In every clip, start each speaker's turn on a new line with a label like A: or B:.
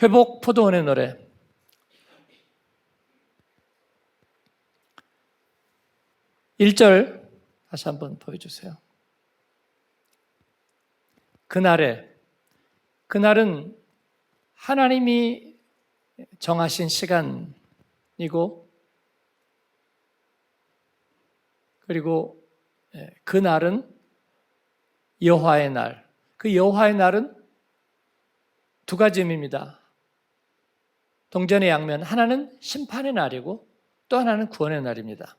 A: 회복 포도원의 노래. 일 절 다시 한번 보여주세요. 그날은 하나님이 정하신 시간이고, 그리고 그날은 여호와의 날. 그 여호와의 날은 두 가지 의미입니다. 동전의 양면, 하나는 심판의 날이고 또 하나는 구원의 날입니다.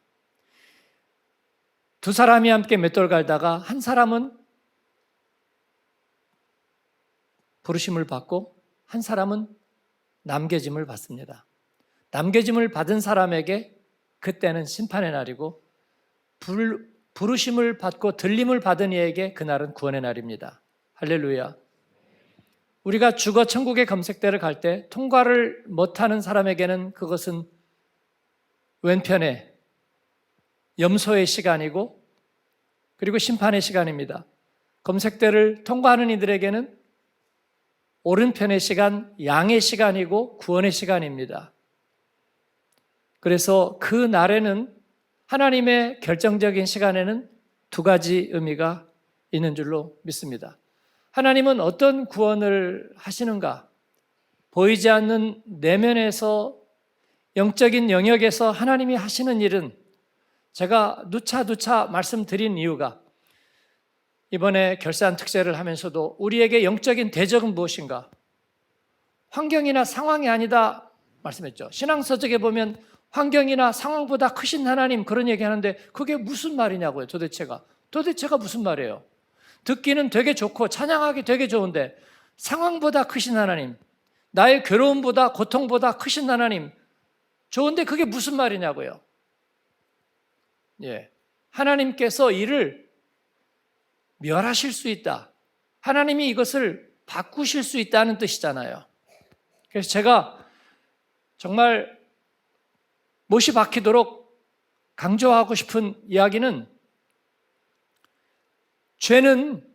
A: 두 사람이 함께 맷돌 갈다가 한 사람은 부르심을 받고 한 사람은 남겨짐을 받습니다. 남겨짐을 받은 사람에게 그때는 심판의 날이고, 부르심을 받고 들림을 받은 이에게 그날은 구원의 날입니다. 할렐루야. 우리가 죽어 천국의 검색대를 갈 때 통과를 못하는 사람에게는 그것은 왼편에 염소의 시간이고, 그리고 심판의 시간입니다. 검색대를 통과하는 이들에게는 오른편의 시간, 양의 시간이고 구원의 시간입니다. 그래서 그 날에는, 하나님의 결정적인 시간에는 두 가지 의미가 있는 줄로 믿습니다. 하나님은 어떤 구원을 하시는가? 보이지 않는 내면에서, 영적인 영역에서 하나님이 하시는 일은, 제가 누차 말씀드린 이유가, 이번에 결산 특세를 하면서도 우리에게 영적인 대적은 무엇인가? 환경이나 상황이 아니다 말씀했죠. 신앙서적에 보면 환경이나 상황보다 크신 하나님, 그런 얘기하는데 그게 무슨 말이냐고요. 도대체가 무슨 말이에요? 듣기는 되게 좋고 찬양하기 되게 좋은데, 상황보다 크신 하나님, 나의 괴로움보다, 고통보다 크신 하나님, 좋은데 그게 무슨 말이냐고요. 하나님께서 이를 멸하실 수 있다, 하나님이 이것을 바꾸실 수 있다는 뜻이잖아요. 그래서 제가 정말 못이 박히도록 강조하고 싶은 이야기는, 죄는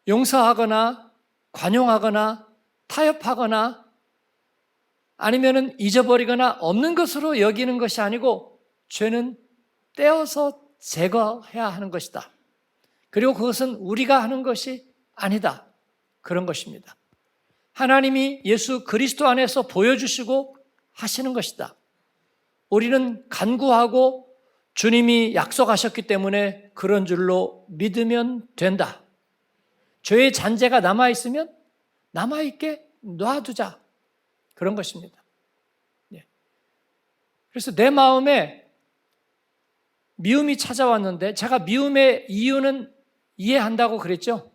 A: 용서하거나 관용하거나 타협하거나 아니면 잊어버리거나 없는 것으로 여기는 것이 아니고, 죄는 떼어서 제거해야 하는 것이다. 그리고 그것은 우리가 하는 것이 아니다, 그런 것입니다. 하나님이 예수 그리스도 안에서 보여주시고 하시는 것이다. 우리는 간구하고 주님이 약속하셨기 때문에 그런 줄로 믿으면 된다. 죄의 잔재가 남아있으면 남아있게 놔두자, 그런 것입니다. 그래서 내 마음에 미움이 찾아왔는데, 제가 미움의 이유는 이해한다고 그랬죠.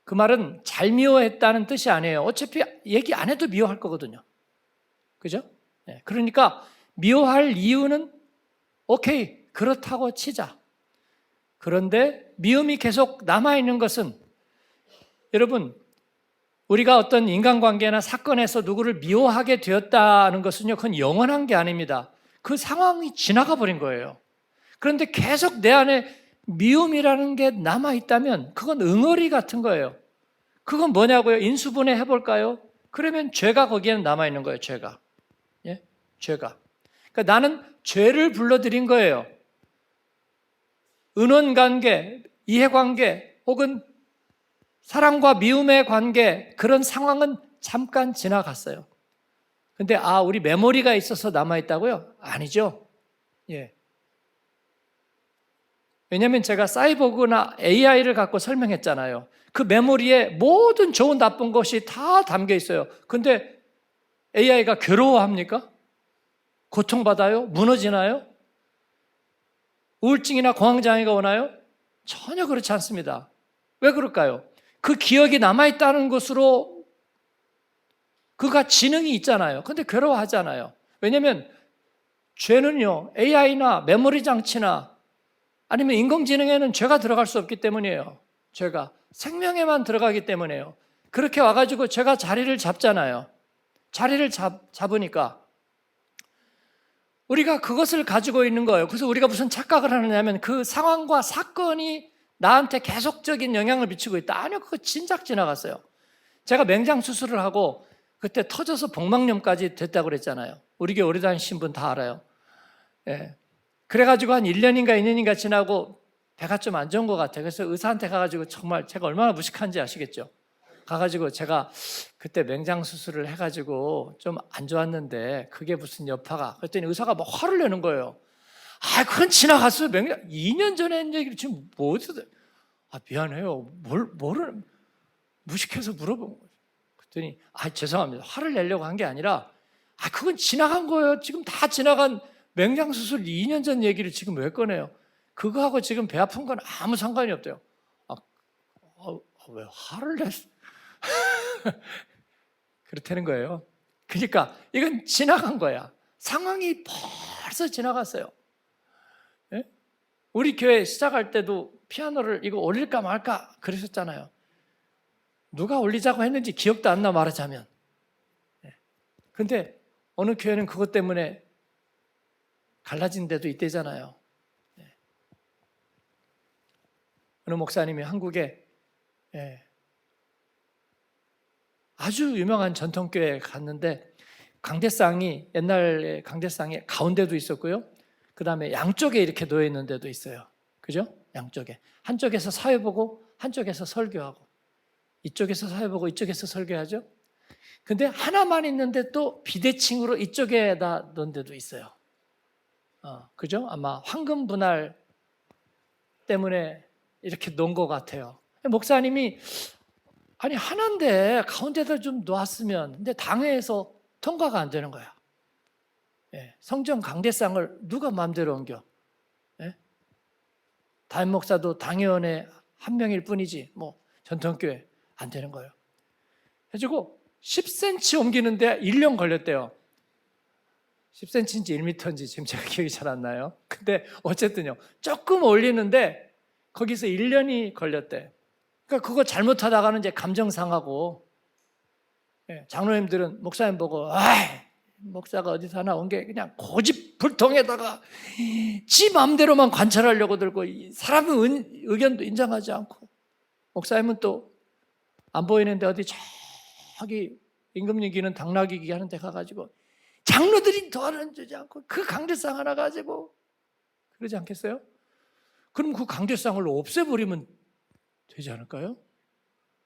A: 그 말은 잘 미워했다는 뜻이 아니에요. 어차피 얘기 안 해도 미워할 거거든요. 그죠? 그러니까 미워할 이유는 오케이, 그렇다고 치자. 그런데 미움이 계속 남아있는 것은, 여러분, 우리가 어떤 인간관계나 사건에서 누구를 미워하게 되었다는 것은요, 그건 영원한 게 아닙니다. 그 상황이 지나가 버린 거예요. 그런데 계속 내 안에 미움이라는 게 남아있다면 그건 응어리 같은 거예요. 그건 뭐냐고요? 인수분해 해볼까요? 그러면 죄가 거기에는 남아있는 거예요. 죄가. 죄가. 그러니까 나는 죄를 불러들인 거예요. 은원관계, 이해관계, 혹은 사랑과 미움의 관계, 그런 상황은 잠깐 지나갔어요. 근데 우리 메모리가 있어서 남아있다고요? 아니죠. 왜냐하면 제가 사이보그나 AI를 갖고 설명했잖아요. 그 메모리에 모든 좋은 나쁜 것이 다 담겨 있어요. 근데 AI가 괴로워합니까? 고통받아요? 무너지나요? 우울증이나 공황장애가 오나요? 전혀 그렇지 않습니다. 왜 그럴까요? 그 기억이 남아있다는 것으로 그가 지능이 있잖아요. 근데 괴로워하잖아요. 왜냐하면 죄는요, AI나 메모리 장치나 아니면 인공지능에는 죄가 들어갈 수 없기 때문이에요. 죄가 생명에만 들어가기 때문이에요. 그렇게 와가지고 죄가 자리를 잡잖아요. 자리를 잡으니까 우리가 그것을 가지고 있는 거예요. 그래서 우리가 무슨 착각을 하느냐면, 그 상황과 사건이 나한테 계속적인 영향을 미치고 있다. 아니요, 그거 진작 지나갔어요. 제가 맹장 수술을 하고 그때 터져서 복막염까지 됐다고 그랬잖아요. 우리 교회 오래 다니신 분 다 알아요. 예. 그래가지고 한 1년인가 2년인가 지나고 배가 좀 안 좋은 것 같아요. 그래서 의사한테 가가지고 정말 제가 얼마나 무식한지 아시겠죠? 가가지고 제가 그때 맹장 수술을 해가지고 좀 안 좋았는데 그게 무슨 여파가, 그랬더니 의사가 막 화를 내는 거예요. 아, 그건 지나갔어요. 2년 전에 한 얘기를 지금 뭐 어디서. 아, 미안해요. 뭐를 무식해서 물어본 거예요. 그랬더니 아, 죄송합니다. 화를 내려고 한 게 아니라 아, 그건 지나간 거예요. 지금 다 지나간 맹장 수술 2년 전 얘기를 지금 왜 꺼내요? 그거하고 지금 배 아픈 건 아무 상관이 없대요. 왜 화를 냈어? 그렇다는 거예요. 그러니까 이건 지나간 거야. 상황이 벌써 지나갔어요. 예? 우리 교회 시작할 때도 피아노를 이거 올릴까 말까 그러셨잖아요. 누가 올리자고 했는지 기억도 안 나, 말하자면. 근데 어느 교회는 그것 때문에 갈라진 데도 있대잖아요. 어느 목사님이 한국에 아주 유명한 전통교회에 갔는데 강대상이, 옛날에 강대상이 가운데도 있었고요. 그 다음에 양쪽에 이렇게 놓여 있는 데도 있어요. 그죠? 양쪽에. 한쪽에서 사회 보고 한쪽에서 설교하고, 이쪽에서 사회 보고 이쪽에서 설교하죠. 근데 하나만 있는데 또 비대칭으로 이쪽에다 놓은 데도 있어요. 그죠? 아마 황금 분할 때문에 이렇게 놓은 것 같아요. 목사님이 아니 하나인데 가운데다 좀 놓았으면, 근데 당회에서 통과가 안 되는 거야. 성전 강대상을 누가 마음대로 옮겨? 담임 목사도 당회원의 한 명일 뿐이지 뭐 전통교회 안 되는 거예요. 해가지고 10cm 옮기는데 1년 걸렸대요. 10cm인지 1m인지 지금 제가 기억이 잘 안 나요. 근데 어쨌든요, 조금 올리는데 거기서 1년이 걸렸대. 그러니까 그거 잘못하다가는 이제 감정 상하고, 장로님들은 목사님 보고 목사가 어디서 하나 온 게 그냥 고집불통에다가 지 마음대로만 관찰하려고 들고 사람의 의견도 인정하지 않고, 목사님은 또 안 보이는데 어디 저기 임금 이기는 당나귀기 하는 데 가가지고 장로들이 도와는 주지 않고 그 강대상 하나 가지고 그러지 않겠어요? 그럼 그 강대상을 없애버리면 되지 않을까요?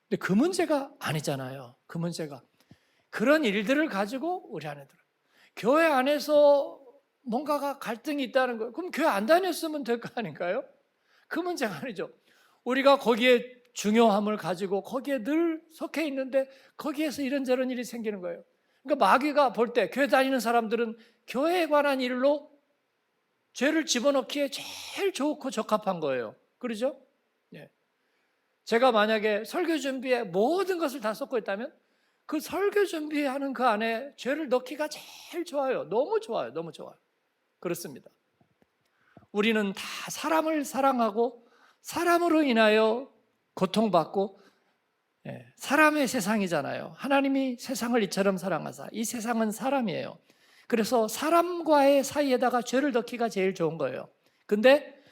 A: 근데 그 문제가 아니잖아요. 그 문제가 그런 일들을 가지고 우리 안에 들어요. 교회 안에서 뭔가가 갈등이 있다는 거예요. 그럼 교회 안 다녔으면 될 거 아닌가요? 그 문제가 아니죠. 우리가 거기에 중요함을 가지고 거기에 늘 속해 있는데 거기에서 이런저런 일이 생기는 거예요. 그러니까 마귀가 볼 때 교회 다니는 사람들은 교회에 관한 일로 죄를 집어넣기에 제일 좋고 적합한 거예요. 그러죠? 제가 만약에 설교 준비에 모든 것을 다 쏟고 있다면 그 설교 준비하는 그 안에 죄를 넣기가 제일 좋아요. 너무 좋아요. 너무 좋아요. 그렇습니다. 우리는 다 사람을 사랑하고 사람으로 인하여 고통받고, 사람의 세상이잖아요. 하나님이 세상을 이처럼 사랑하사, 이 세상은 사람이에요. 그래서 사람과의 사이에다가 죄를 넣기가 제일 좋은 거예요. 근데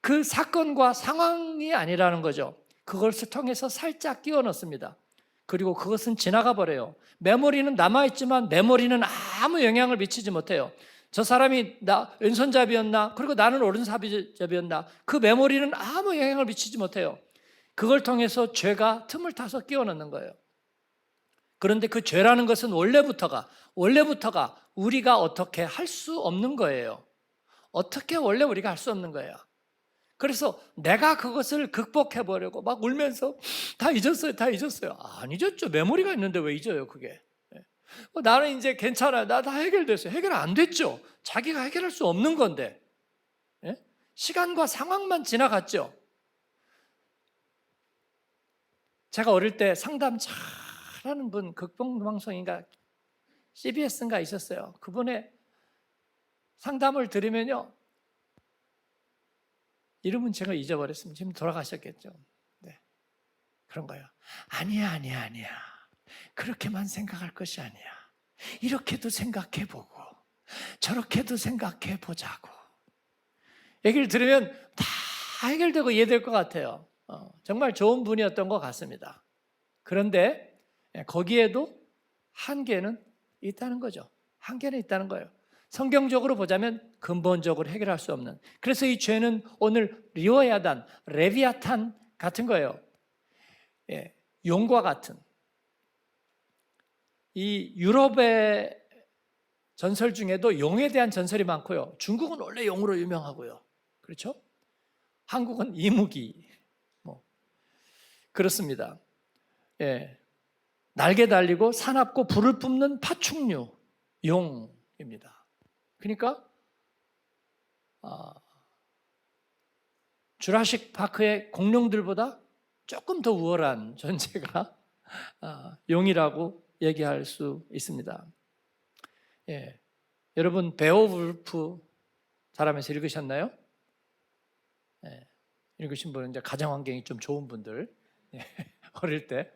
A: 그 사건과 상황이 아니라는 거죠. 그것을 통해서 살짝 끼워 넣습니다. 그리고 그것은 지나가 버려요. 메모리는 남아있지만 메모리는 아무 영향을 미치지 못해요. 저 사람이 나 왼손잡이였나? 그리고 나는 오른손잡이였나? 그 메모리는 아무 영향을 미치지 못해요. 그걸 통해서 죄가 틈을 타서 끼워 넣는 거예요. 그런데 그 죄라는 것은 원래부터가 우리가 어떻게 할 수 없는 거예요. 어떻게 원래 우리가 할 수 없는 거예요. 그래서 내가 그것을 극복해 보려고 막 울면서 다 잊었어요. 안 잊었죠. 메모리가 있는데 왜 잊어요, 그게. 나는 이제 괜찮아요. 나 다 해결됐어요. 해결 안 됐죠. 자기가 해결할 수 없는 건데. 시간과 상황만 지나갔죠. 제가 어릴 때 상담 잘하는 분, 극동방송인가 CBS인가 있었어요. 그분의 상담을 들으면요, 이름은 제가 잊어버렸습니다. 지금 돌아가셨겠죠. 그런 거예요. 아니야. 그렇게만 생각할 것이 아니야. 이렇게도 생각해보고 저렇게도 생각해보자고. 얘기를 들으면 다 해결되고 이해될 것 같아요. 정말 좋은 분이었던 것 같습니다. 그런데 거기에도 한계는 있다는 거죠. 한계는 있다는 거예요. 성경적으로 보자면 근본적으로 해결할 수 없는. 그래서 이 죄는 오늘 리오야단, 레비아탄 같은 거예요. 용과 같은. 이 유럽의 전설 중에도 용에 대한 전설이 많고요. 중국은 원래 용으로 유명하고요. 그렇죠? 한국은 이무기. 그렇습니다. 날개 달리고 사납고 불을 뿜는 파충류, 용입니다. 그러니까 주라식 파크의 공룡들보다 조금 더 우월한 존재가 용이라고 얘기할 수 있습니다. 여러분 베오울프 잘하면서 읽으셨나요? 읽으신 분은 이제 가정 환경이 좀 좋은 분들, 어릴 때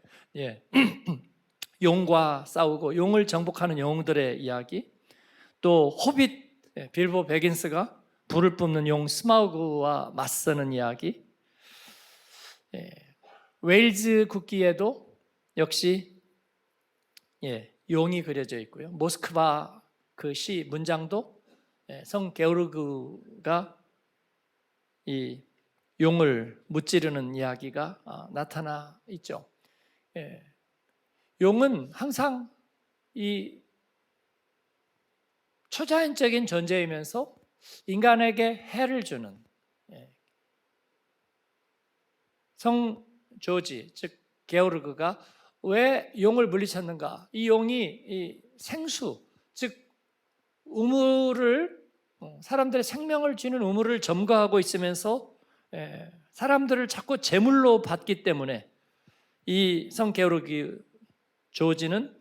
A: 용과 싸우고 용을 정복하는 영웅들의 이야기, 또 호빗 빌보 베긴스가 불을 뿜는 용 스마우그와 맞서는 이야기, 웨일즈 국기에도 역시 용이 그려져 있고요. 모스크바 그 시 문장도 성 게오르그가 이 용을 무찌르는 이야기가 나타나 있죠. 용은 항상 이 초자연적인 존재이면서 인간에게 해를 주는, 성 조지 즉 게오르그가 왜 용을 물리쳤는가? 이 용이 이 생수 즉 우물을, 사람들의 생명을 쥐는 우물을 점거하고 있으면서 사람들을 자꾸 제물로 받기 때문에 이 성 게오르그 조지는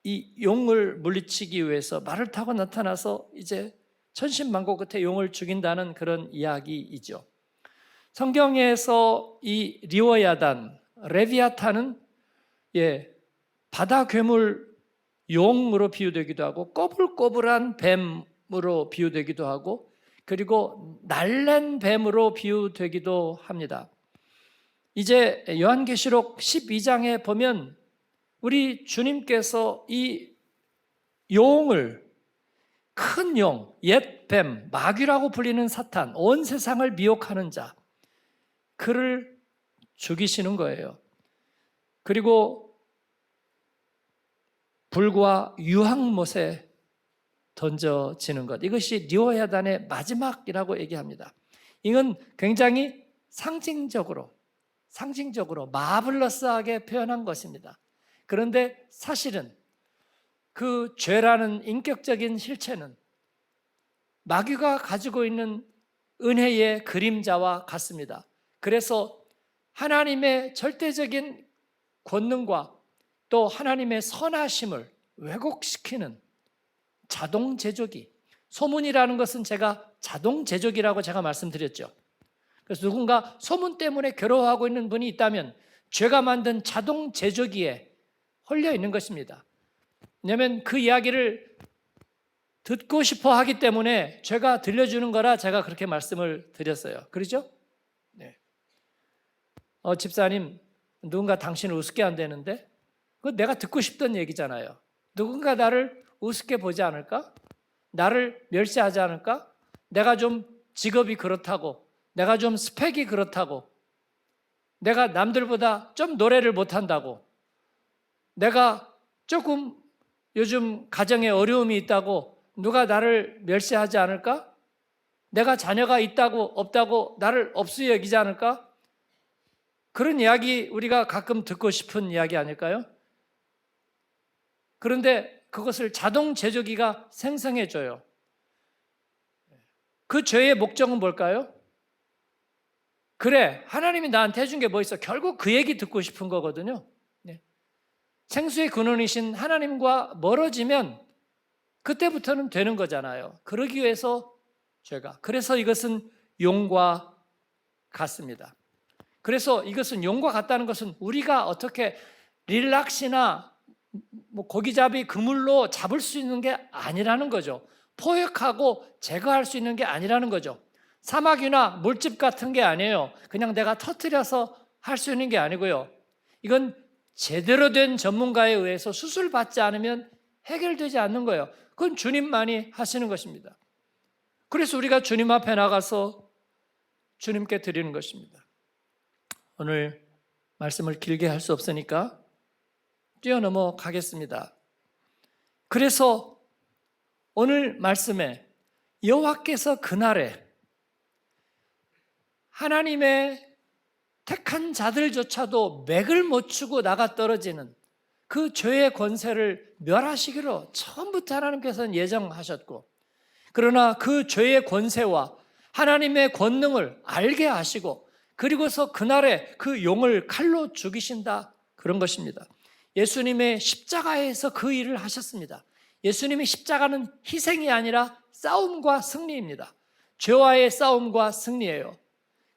A: 이 용을 물리치기 위해서 말을 타고 나타나서 이제 천신만고 끝에 용을 죽인다는 그런 이야기이죠. 성경에서 이 리오야단, 레비아탄은 바다 괴물 용으로 비유되기도 하고 꼬불꼬불한 뱀으로 비유되기도 하고 그리고 날랜 뱀으로 비유되기도 합니다. 이제 요한계시록 12장에 보면 우리 주님께서 이 용을, 큰 용, 옛 뱀, 마귀라고 불리는 사탄, 온 세상을 미혹하는 자, 그를 죽이시는 거예요. 그리고 불과 유황못에 던져지는 것, 이것이 리오야단의 마지막이라고 얘기합니다. 이건 굉장히 상징적으로 마블러스하게 표현한 것입니다. 그런데 사실은 그 죄라는 인격적인 실체는 마귀가 가지고 있는 은혜의 그림자와 같습니다. 그래서 하나님의 절대적인 권능과 또 하나님의 선하심을 왜곡시키는 자동 제조기, 소문이라는 것은 제가 자동 제조기라고 제가 말씀드렸죠. 그래서 누군가 소문 때문에 괴로워하고 있는 분이 있다면 죄가 만든 자동 제조기에 홀려 있는 것입니다. 왜냐하면 그 이야기를 듣고 싶어 하기 때문에 죄가 들려주는 거라 제가 그렇게 말씀을 드렸어요. 그렇죠? 집사님, 누군가 당신을 우습게 한다는데 그거 내가 듣고 싶던 얘기잖아요. 누군가 나를 우습게 보지 않을까? 나를 멸시하지 않을까? 내가 좀 직업이 그렇다고, 내가 좀 스펙이 그렇다고, 내가 남들보다 좀 노래를 못한다고, 내가 조금 요즘 가정에 어려움이 있다고 누가 나를 멸시하지 않을까? 내가 자녀가 있다고 없다고 나를 없이 여기지 않을까? 그런 이야기 우리가 가끔 듣고 싶은 이야기 아닐까요? 그런데 그것을 자동 제조기가 생성해줘요. 그 죄의 목적은 뭘까요? 그래, 하나님이 나한테 해준 게 뭐 있어? 결국 그 얘기 듣고 싶은 거거든요. 생수의 근원이신 하나님과 멀어지면 그때부터는 되는 거잖아요. 그러기 위해서 죄가. 그래서 이것은 용과 같습니다. 그래서 이것은 용과 같다는 것은 우리가 어떻게 릴락시나 고기잡이 그물로 잡을 수 있는 게 아니라는 거죠. 포획하고 제거할 수 있는 게 아니라는 거죠. 사마귀나 물집 같은 게 아니에요. 그냥 내가 터뜨려서 할 수 있는 게 아니고요. 이건 제대로 된 전문가에 의해서 수술받지 않으면 해결되지 않는 거예요. 그건 주님만이 하시는 것입니다. 그래서 우리가 주님 앞에 나가서 주님께 드리는 것입니다. 오늘 말씀을 길게 할 수 없으니까 뛰어넘어 가겠습니다. 그래서 오늘 말씀에 여호와께서 그날에 하나님의 택한 자들조차도 맥을 못 추고 나가 떨어지는 그 죄의 권세를 멸하시기로 처음부터 하나님께서는 예정하셨고, 그러나 그 죄의 권세와 하나님의 권능을 알게 하시고, 그리고서 그날에 그 용을 칼로 죽이신다, 그런 것입니다. 예수님의 십자가에서 그 일을 하셨습니다. 예수님의 십자가는 희생이 아니라 싸움과 승리입니다. 죄와의 싸움과 승리예요.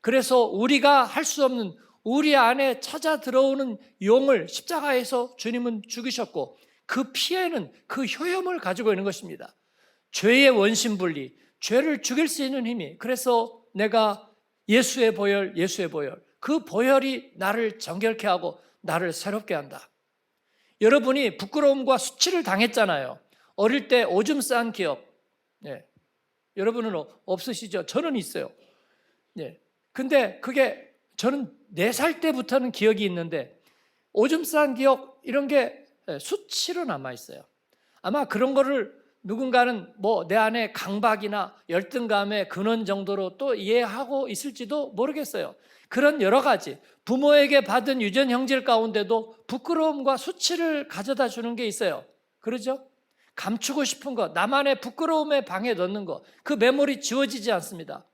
A: 그래서 우리가 할 수 없는 우리 안에 찾아 들어오는 용을 십자가에서 주님은 죽이셨고, 그 피에는 그 효염을 가지고 있는 것입니다. 죄의 원심분리, 죄를 죽일 수 있는 힘이, 그래서 내가 예수의 보혈, 그 보혈이 나를 정결케 하고 나를 새롭게 한다. 여러분이 부끄러움과 수치를 당했잖아요. 어릴 때 오줌 싼 기억, 여러분은 없으시죠? 저는 있어요. 근데 그게 저는 4살 때부터는 기억이 있는데, 오줌 싼 기억 이런 게 수치로 남아있어요. 아마 그런 거를 누군가는 뭐 내 안에 강박이나 열등감의 근원 정도로 또 이해하고 있을지도 모르겠어요. 그런 여러 가지 부모에게 받은 유전 형질 가운데도 부끄러움과 수치를 가져다 주는 게 있어요. 그러죠? 감추고 싶은 것, 나만의 부끄러움의 방에 넣는 것, 그 메모리 지워지지 않습니다.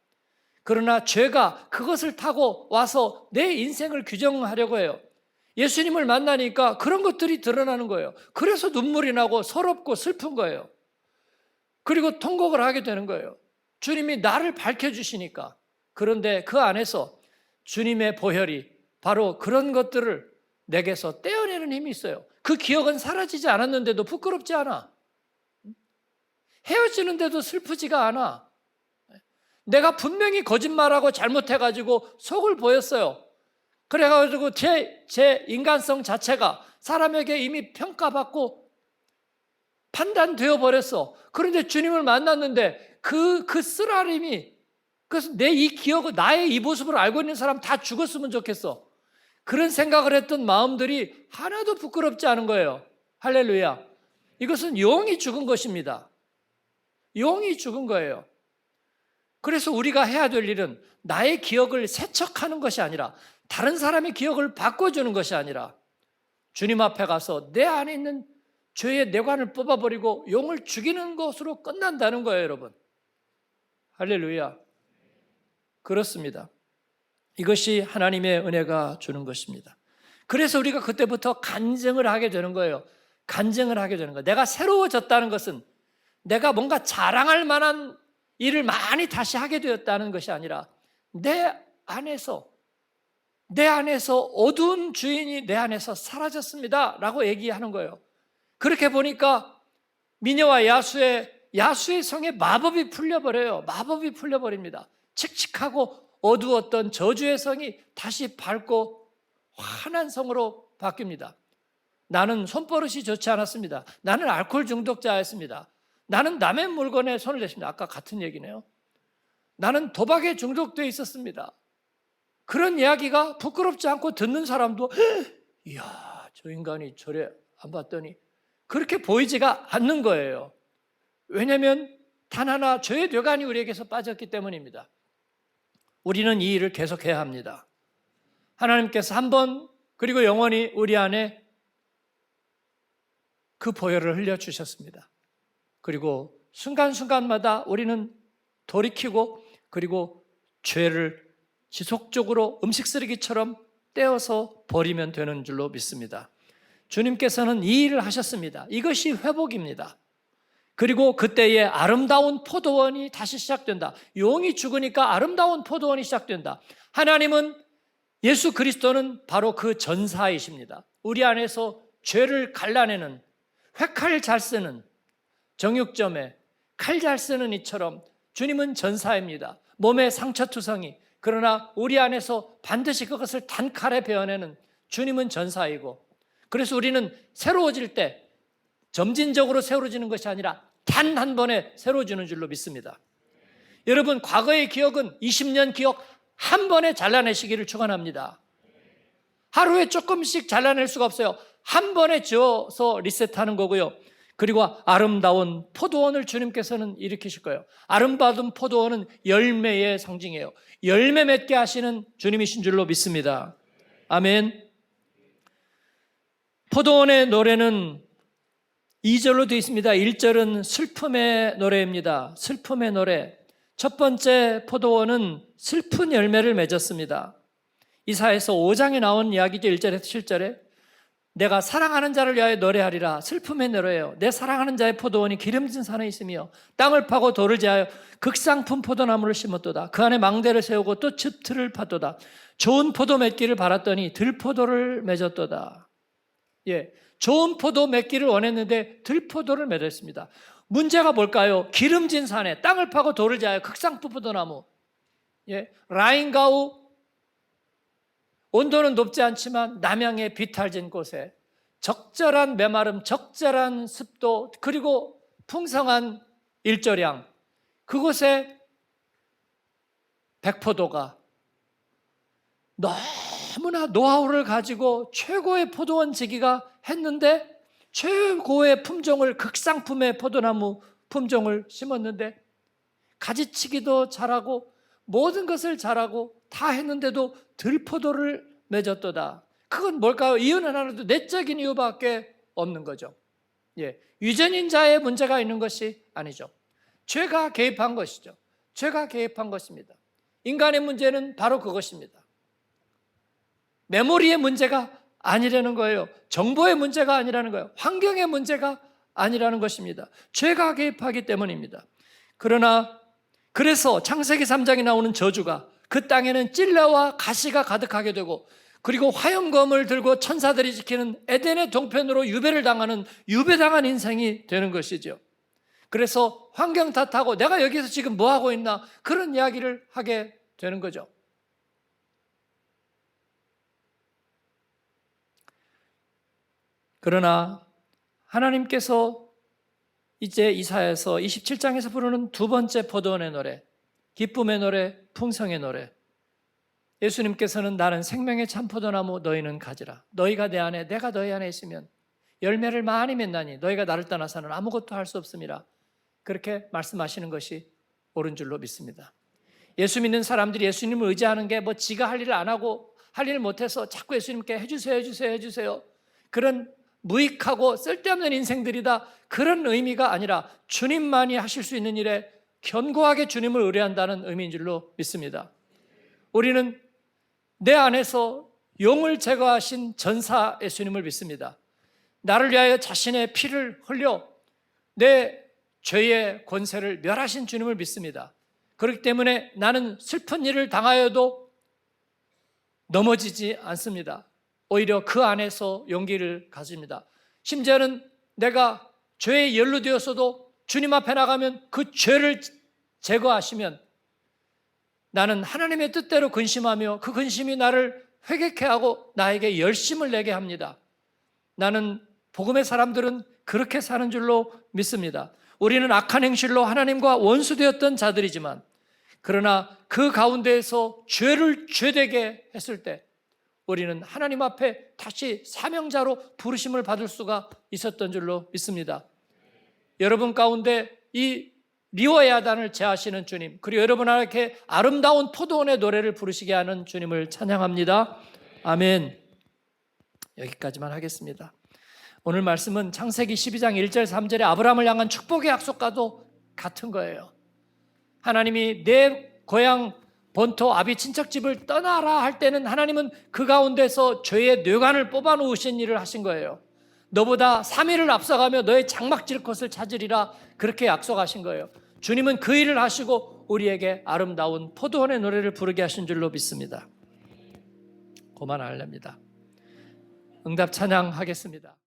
A: 그러나 죄가 그것을 타고 와서 내 인생을 규정하려고 해요. 예수님을 만나니까 그런 것들이 드러나는 거예요. 그래서 눈물이 나고 서럽고 슬픈 거예요. 그리고 통곡을 하게 되는 거예요. 주님이 나를 밝혀주시니까. 그런데 그 안에서 주님의 보혈이 바로 그런 것들을 내게서 떼어내는 힘이 있어요. 그 기억은 사라지지 않았는데도 부끄럽지 않아. 헤어지는데도 슬프지가 않아. 내가 분명히 거짓말하고 잘못해가지고 속을 보였어요. 그래가지고 제 인간성 자체가 사람에게 이미 평가받고 판단되어 버렸어. 그런데 주님을 만났는데 그 쓰라림이, 그래서 내 이 기억을, 나의 이 모습을 알고 있는 사람 다 죽었으면 좋겠어. 그런 생각을 했던 마음들이 하나도 부끄럽지 않은 거예요. 할렐루야. 이것은 영이 죽은 것입니다. 영이 죽은 거예요. 그래서 우리가 해야 될 일은 나의 기억을 세척하는 것이 아니라, 다른 사람의 기억을 바꿔주는 것이 아니라, 주님 앞에 가서 내 안에 있는 죄의 내관을 뽑아버리고 용을 죽이는 것으로 끝난다는 거예요, 여러분. 할렐루야. 그렇습니다. 이것이 하나님의 은혜가 주는 것입니다. 그래서 우리가 그때부터 간증을 하게 되는 거예요. 간증을 하게 되는 거예요. 내가 새로워졌다는 것은 내가 뭔가 자랑할 만한 일을 많이 다시 하게 되었다는 것이 아니라, 내 안에서 어두운 주인이 내 안에서 사라졌습니다 라고 얘기하는 거예요. 그렇게 보니까 미녀와 야수의 성에 마법이 풀려버려요. 마법이 풀려버립니다. 칙칙하고 어두웠던 저주의 성이 다시 밝고 환한 성으로 바뀝니다. 나는 손버릇이 좋지 않았습니다. 나는 알코올 중독자였습니다. 나는 남의 물건에 손을 댔습니다. 아까 같은 얘기네요. 나는 도박에 중독되어 있었습니다. 그런 이야기가 부끄럽지 않고 듣는 사람도, 이야, 저 인간이 저래 안 봤더니, 그렇게 보이지가 않는 거예요. 왜냐하면 단 하나 죄의 뇌관이 우리에게서 빠졌기 때문입니다. 우리는 이 일을 계속해야 합니다. 하나님께서 한 번 그리고 영원히 우리 안에 그 보혈을 흘려주셨습니다. 그리고 순간순간마다 우리는 돌이키고, 그리고 죄를 지속적으로 음식 쓰레기처럼 떼어서 버리면 되는 줄로 믿습니다. 주님께서는 이 일을 하셨습니다. 이것이 회복입니다. 그리고 그때의 아름다운 포도원이 다시 시작된다. 용이 죽으니까 아름다운 포도원이 시작된다. 하나님은, 예수 그리스도는 바로 그 전사이십니다. 우리 안에서 죄를 갈라내는, 회칼 잘 쓰는, 정육점에 칼 잘 쓰는 이처럼 주님은 전사입니다. 몸의 상처투성이, 그러나 우리 안에서 반드시 그것을 단칼에 베어내는 주님은 전사이고, 그래서 우리는 새로워질 때 점진적으로 새로워지는 것이 아니라 단 한 번에 새로워지는 줄로 믿습니다. 여러분, 과거의 기억은 20년 기억 한 번에 잘라내시기를 축원합니다. 하루에 조금씩 잘라낼 수가 없어요. 한 번에 지어서 리셋하는 거고요. 그리고 아름다운 포도원을 주님께서는 일으키실 거예요. 아름다운 포도원은 열매의 상징이에요. 열매 맺게 하시는 주님이신 줄로 믿습니다. 아멘. 포도원의 노래는 2절로 되어 있습니다. 1절은 슬픔의 노래입니다. 슬픔의 노래. 첫 번째 포도원은 슬픈 열매를 맺었습니다. 이사야서 5장에 나온 이야기죠. 1절에서 7절에 내가 사랑하는 자를 위하여 노래하리라. 슬픔의 노래예요. 내 사랑하는 자의 포도원이 기름진 산에 있으며 땅을 파고 돌을 제하여 극상품 포도나무를 심었도다. 그 안에 망대를 세우고 또 즙틀을 팠도다. 좋은 포도 맺기를 바랐더니 들포도를 맺었도다. 예, 좋은 포도 맺기를 원했는데 들포도를 맺었습니다. 문제가 뭘까요? 기름진 산에 땅을 파고 돌을 제하여 극상품 포도나무. 예, 라인가우 온도는 높지 않지만 남양의 비탈진 곳에 적절한 메마름, 적절한 습도, 그리고 풍성한 일조량, 그곳에 백포도가 너무나 노하우를 가지고 최고의 포도원 지기가 했는데 최고의 품종을, 극상품의 포도나무 품종을 심었는데 가지치기도 잘하고 모든 것을 잘하고 다 했는데도 들포도를 맺었도다. 그건 뭘까요? 이유는 하나도 내적인 이유밖에 없는 거죠. 예, 유전인자의 문제가 있는 것이 아니죠. 죄가 개입한 것이죠. 죄가 개입한 것입니다. 인간의 문제는 바로 그것입니다. 메모리의 문제가 아니라는 거예요. 정보의 문제가 아니라는 거예요. 환경의 문제가 아니라는 것입니다. 죄가 개입하기 때문입니다. 그래서 창세기 3장에 나오는 저주가 그 땅에는 찔레와 가시가 가득하게 되고, 그리고 화염검을 들고 천사들이 지키는 에덴의 동편으로 유배를 당하는, 유배당한 인생이 되는 것이죠. 그래서 환경 탓하고 내가 여기서 지금 뭐 하고 있나, 그런 이야기를 하게 되는 거죠. 그러나 하나님께서 이제 이사야서 27장에서 부르는 두 번째 포도원의 노래, 기쁨의 노래, 풍성의 노래. 예수님께서는 나는 생명의 참 포도나무, 너희는 가지라. 너희가 내 안에, 내가 너희 안에 있으면 열매를 많이 맺나니 너희가 나를 떠나서는 아무것도 할 수 없음이라. 그렇게 말씀하시는 것이 옳은 줄로 믿습니다. 예수 믿는 사람들이 예수님을 의지하는 게 뭐 지가 할 일을 안 하고 할 일을 못해서 자꾸 예수님께 해주세요 그런 무익하고 쓸데없는 인생들이다, 그런 의미가 아니라 주님만이 하실 수 있는 일에 견고하게 주님을 의뢰한다는 의미인 줄로 믿습니다. 우리는 내 안에서 용을 제거하신 전사 예수님을 믿습니다. 나를 위하여 자신의 피를 흘려 내 죄의 권세를 멸하신 주님을 믿습니다. 그렇기 때문에 나는 슬픈 일을 당하여도 넘어지지 않습니다. 오히려 그 안에서 용기를 가집니다. 심지어는 내가 죄에 연루되었어도 주님 앞에 나가면 그 죄를 제거하시면 나는 하나님의 뜻대로 근심하며 그 근심이 나를 회개케 하고 나에게 열심을 내게 합니다. 나는 복음의 사람들은 그렇게 사는 줄로 믿습니다. 우리는 악한 행실로 하나님과 원수되었던 자들이지만, 그러나 그 가운데에서 죄를 죄되게 했을 때 우리는 하나님 앞에 다시 사명자로 부르심을 받을 수가 있었던 줄로 믿습니다. 여러분 가운데 이 리워야단을 제하시는 주님, 그리고 여러분에게 아름다운 포도원의 노래를 부르시게 하는 주님을 찬양합니다. 아멘. 여기까지만 하겠습니다. 오늘 말씀은 창세기 12장 1절 3절에 아브라함을 향한 축복의 약속과도 같은 거예요. 하나님이 내 고향 본토 아비 친척집을 떠나라 할 때는 하나님은 그 가운데서 죄의 뇌관을 뽑아놓으신 일을 하신 거예요. 너보다 3일을 앞서가며 너의 장막질 것을 찾으리라, 그렇게 약속하신 거예요. 주님은 그 일을 하시고 우리에게 아름다운 포도원의 노래를 부르게 하신 줄로 믿습니다. 그만하렵니다. 응답 찬양하겠습니다.